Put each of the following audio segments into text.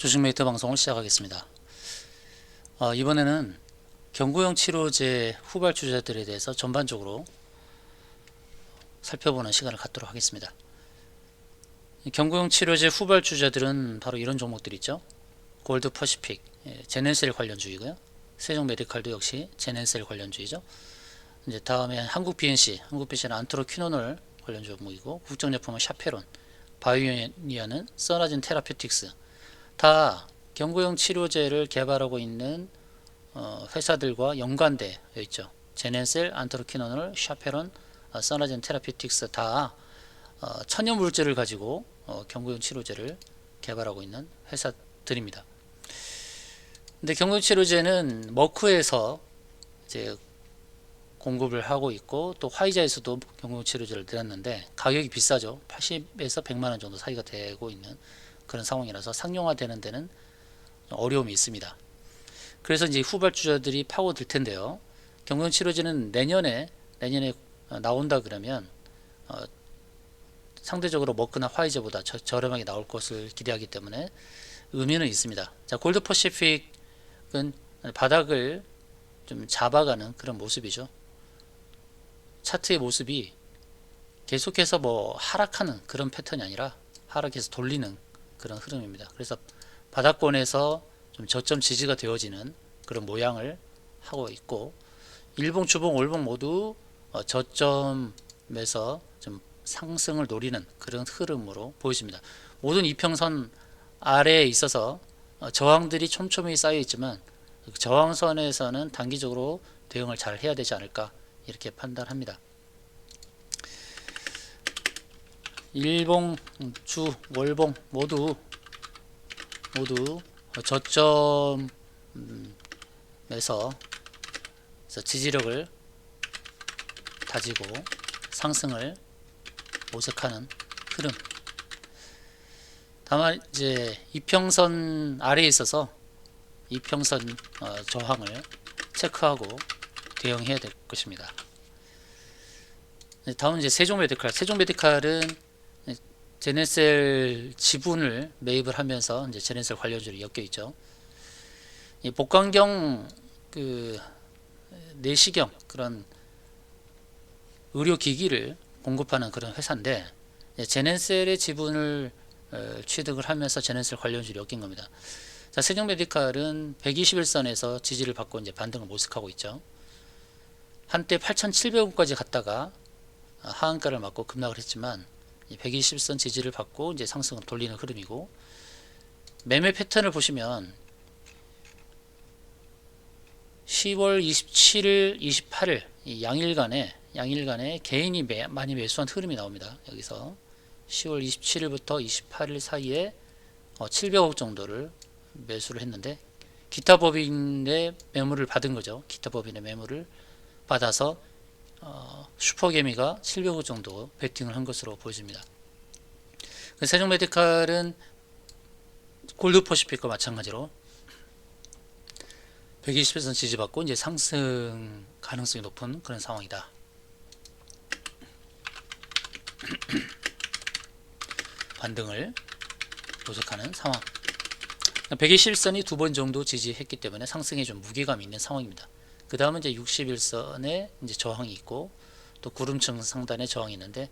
주식메이트 방송을 시작하겠습니다. 이번에는 경구용 치료제 후발주자들에 대해서 전반적으로 살펴보는 시간을 갖도록 하겠습니다. 경구용 치료제 후발주자들은 바로 이런 종목들 있죠. 골드 퍼시픽, 제넨셀 관련주이고요. 세종 메디칼도 역시 제넨셀 관련주이죠. 이제 다음에 한국 BNC는 안트로퀴노놀 관련 종목이고, 국정제품은 샤페론, 바이오니아는 써나진 테라퓨틱스. 다 경구용 치료제를 개발하고 있는 회사들과 연관되어 있죠. 제넨셀, 안트로퀴노놀, 샤페론, 써나젠 테라피틱스 다 천연 물질을 가지고 경구용 치료제를 개발하고 있는 회사들입니다. 근데 경구용 치료제는 머크에서 이제 공급을 하고 있고, 또 화이자에서도 경구용 치료제를 내놨는데 가격이 비싸죠. 80에서 100만 원 정도 사이가 되고 있는 그런 상황이라서 상용화되는 데는 어려움이 있습니다. 그래서 이제 후발주자들이 파고들 텐데요. 경구용 치료제는 내년에 나온다 그러면 상대적으로 머크나 화이자보다 저렴하게 나올 것을 기대하기 때문에 의미는 있습니다. 자, 골드 퍼시픽은 바닥을 좀 잡아가는 그런 모습이죠. 차트의 모습이 계속해서 하락하는 그런 패턴이 아니라 하락해서 돌리는 그런 흐름입니다. 그래서 바닥권에서 좀 저점 지지가 되어지는 그런 모양을 하고 있고, 일봉, 주봉, 월봉 모두 저점에서 좀 상승을 노리는 그런 흐름으로 보여집니다. 모든 이평선 아래에 있어서 저항들이 촘촘히 쌓여 있지만 저항선에서는 단기적으로 대응을 잘 해야 되지 않을까, 이렇게 판단합니다. 일봉, 주, 월봉 모두 저점에서 지지력을 다지고 상승을 모색하는 흐름. 다만 이제 이평선 아래에 있어서 이평선 저항을 체크하고 대응해야 될 것입니다. 다음은 이제 세종 메디칼은 제넨셀 지분을 매입을 하면서 이제 제넨셀 관련주로 엮여 있죠. 이 복강경 내시경 그런 의료기기를 공급하는 그런 회사인데, 제넨셀의 지분을 취득을 하면서 제넨셀 관련주로 엮인 겁니다. 자, 세종 메디칼은 121선에서 지지를 받고 이제 반등을 모색하고 있죠. 한때 8,700원까지 갔다가 하한가를 맞고 급락을 했지만 120선 지지를 받고 이제 상승을 돌리는 흐름이고, 매매 패턴을 보시면 10월 27일, 28일 이 양일간에 개인이 많이 매수한 흐름이 나옵니다. 여기서 10월 27일부터 28일 사이에 700억 정도를 매수를 했는데, 기타 법인의 매물을 받은 거죠. 기타 법인의 매물을 받아서 슈퍼개미가 700억 정도 베팅을 한 것으로 보여집니다. 세종 메디칼은 골드 퍼시픽과 마찬가지로 120에서 지지받고 이제 상승 가능성이 높은 그런 상황이다. 반등을 모색하는 상황. 121선이 두 번 정도 지지했기 때문에 상승에 좀 무게감이 있는 상황입니다. 그 다음은 이제 61선에 이제 저항이 있고, 또 구름층 상단에 저항이 있는데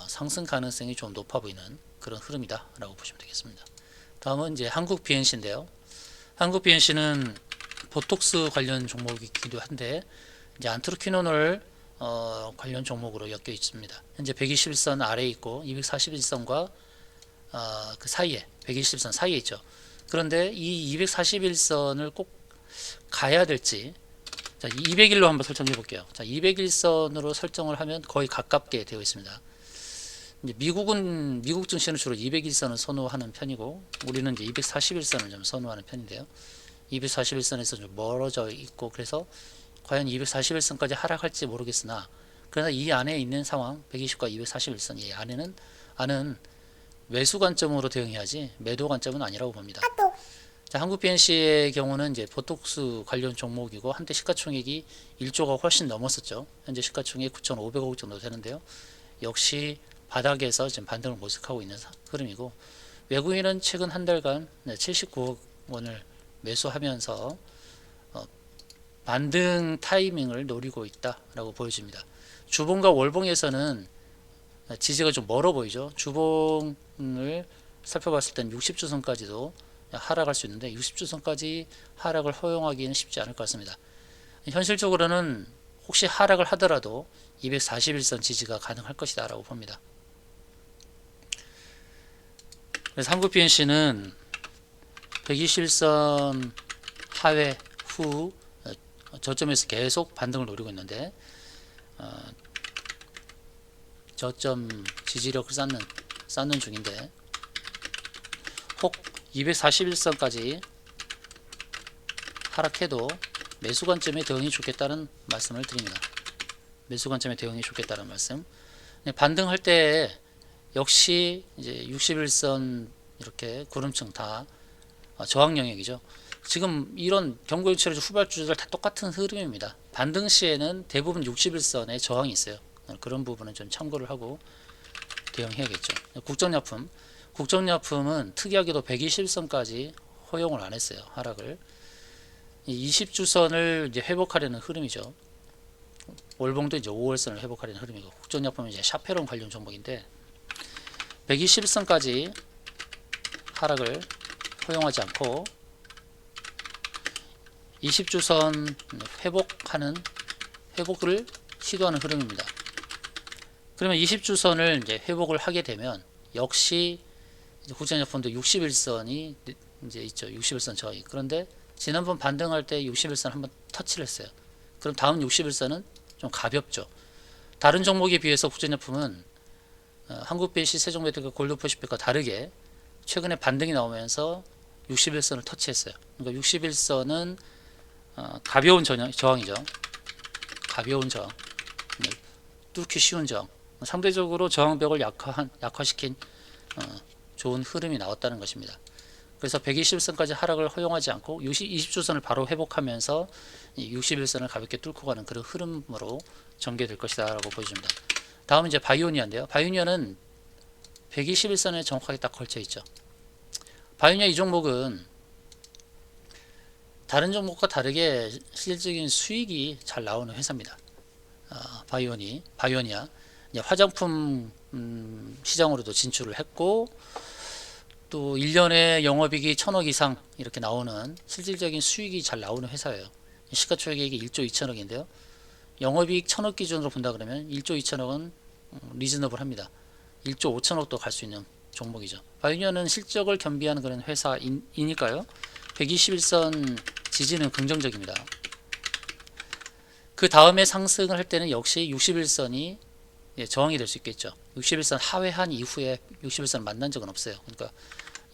상승 가능성이 좀 높아 보이는 그런 흐름이다 라고 보시면 되겠습니다. 다음은 이제 한국 BNC인데요. 한국 BNC는 보톡스 관련 종목이기도 한데, 이제 안트로퀴노놀 관련 종목으로 엮여 있습니다. 현재 121선 아래에 있고 241선과 그 사이에 120선 사이에 있죠. 그런데 이 241선을 꼭 가야 될지, 자, 200일로 한번 설정해 볼게요. 자, 200일선으로 설정을 하면 거의 가깝게 되어 있습니다. 이제 미국 증시는 주로 200일선을 선호하는 편이고, 우리는 이제 241선을 좀 선호하는 편인데요. 241선에서 좀 멀어져 있고, 그래서 과연 241선까지 하락할지 모르겠으나, 그러나 이 안에 있는 상황 120과 241선 이 안은 매수 관점으로 대응해야지 매도 관점은 아니라고 봅니다. 자, 한국 BNC의 경우는 이제 보톡스 관련 종목이고, 한때 시가총액이 1조가 훨씬 넘었었죠. 현재 시가총액 9,500억 정도 되는데요. 역시 바닥에서 지금 반등을 모색하고 있는 흐름이고, 외국인은 최근 한 달간 79억 원을 매수하면서 반등 타이밍을 노리고 있다라고 보여집니다. 주봉과 월봉에서는 지지가 좀 멀어 보이죠. 주봉을 살펴봤을 땐 60주선까지도 하락할 수 있는데 60주선까지 하락을 허용하기는 쉽지 않을 것 같습니다. 현실적으로는 혹시 하락을 하더라도 241선 지지가 가능할 것이다 라고 봅니다. 그래서 한국 BNC는 121선 하회 후 저점에서 계속 반등을 노리고 있는데 저점 지지력을 쌓는 중인데 혹 241선까지 하락해도 매수 관점에 대응이 좋겠다는 말씀을 드립니다. 매수 관점에 대응이 좋겠다는 말씀. 반등할 때 역시 이제 61선 이렇게 구름층 다 저항 영역이죠. 지금 이런 경고일치로 후발주들 다 똑같은 흐름입니다. 반등 시에는 대부분 61선에 저항이 있어요. 그런 부분은 좀 참고를 하고 대응해야겠죠. 국정약품은 특이하게도 120선까지 허용을 안 했어요. 하락을. 20주선을 이제 회복하려는 흐름이죠. 월봉도 이제 5월선을 회복하려는 흐름이고, 국정약품은 이제 샤페론 관련 종목인데 120선까지 하락을 허용하지 않고 20주선 회복을 시도하는 흐름입니다. 그러면 20주선을 이제 회복을 하게 되면 역시 국정약품도 61선이 이제 있죠. 61선 저항이. 그런데 지난번 반등할 때 61선 한번 터치를 했어요. 그럼 다음 61선은 좀 가볍죠. 다른 종목에 비해서 국정약품은 한국 BNC, 세종메디카, 골드퍼시픽과 다르게 최근에 반등이 나오면서 61선을 터치했어요. 그러니까 61선은 가벼운 저항이죠. 가벼운 저항, 뚫기 쉬운 저항. 상대적으로 저항벽을 약화시킨 좋은 흐름이 나왔다는 것입니다. 그래서 120선까지 하락을 허용하지 않고 20주선을 바로 회복하면서 61선을 가볍게 뚫고 가는 그런 흐름으로 전개될 것이다 라고 보여줍니다. 다음은 이제 바이오니아인데요. 바이오니아는 121선에 정확하게 딱 걸쳐 있죠. 바이오니아 이 종목은 다른 종목과 다르게 실질적인 수익이 잘 나오는 회사입니다. 바이오니아 화장품 시장으로도 진출을 했고, 또 1년에 영업이익이 1000억 이상 이렇게 나오는 실질적인 수익이 잘 나오는 회사예요. 시가총액이 1조 2천억인데요. 영업이익 1000억 기준으로 본다 그러면 1조 2천억은 리즈너블 합니다. 1조 5천억도 갈 수 있는 종목이죠. 바이오니아는 실적을 겸비하는 그런 회사이니까요. 121선 지지는 긍정적입니다. 그 다음에 상승을 할 때는 역시 61선이 저항이 될 수 있겠죠. 61선 하회한 이후에 61선 만난 적은 없어요. 그러니까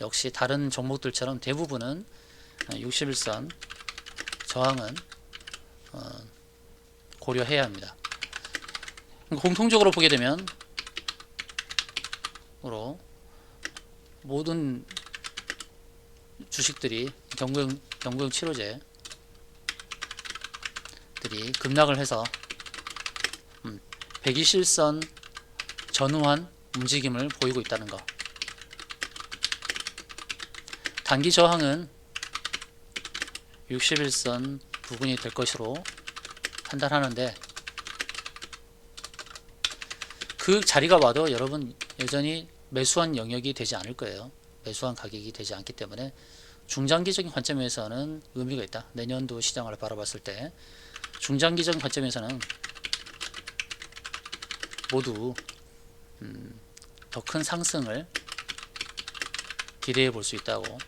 역시 다른 종목들처럼 대부분은 61선 저항은 고려해야 합니다. 공통적으로 보게 되면 모든 주식들이 경구용 치료제들이 급락을 해서 121선 전후한 움직임을 보이고 있다는 것. 단기 저항은 61선 부근이 될 것으로 판단하는데, 그 자리가 와도 여러분 여전히 매수한 영역이 되지 않을 거예요. 매수한 가격이 되지 않기 때문에 중장기적인 관점에서는 의미가 있다. 내년도 시장을 바라봤을 때 중장기적인 관점에서는 모두 더 큰 상승을 기대해 볼 수 있다고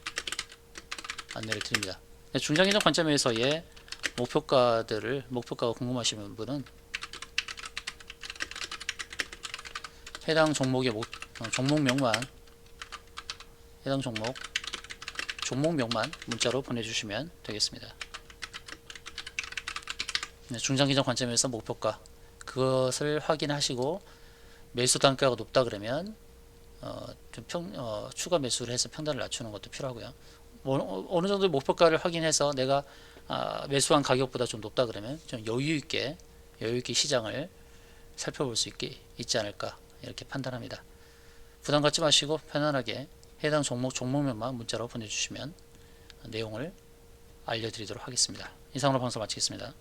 안내를 드립니다. 중장기적 관점에서의 목표가가 궁금하신 분은 해당 종목의 종목명만 문자로 보내주시면 되겠습니다. 중장기적 관점에서 목표가 그것을 확인하시고 매수 단가가 높다 그러면 추가 매수를 해서 평단을 낮추는 것도 필요하고요. 어느 정도 목표가를 확인해서 내가 매수한 가격보다 좀 높다 그러면 좀 여유 있게 시장을 살펴볼 수 있지 않을까 이렇게 판단합니다. 부담 갖지 마시고 편안하게 해당 종목명만 문자로 보내주시면 내용을 알려드리도록 하겠습니다. 이상으로 방송 마치겠습니다.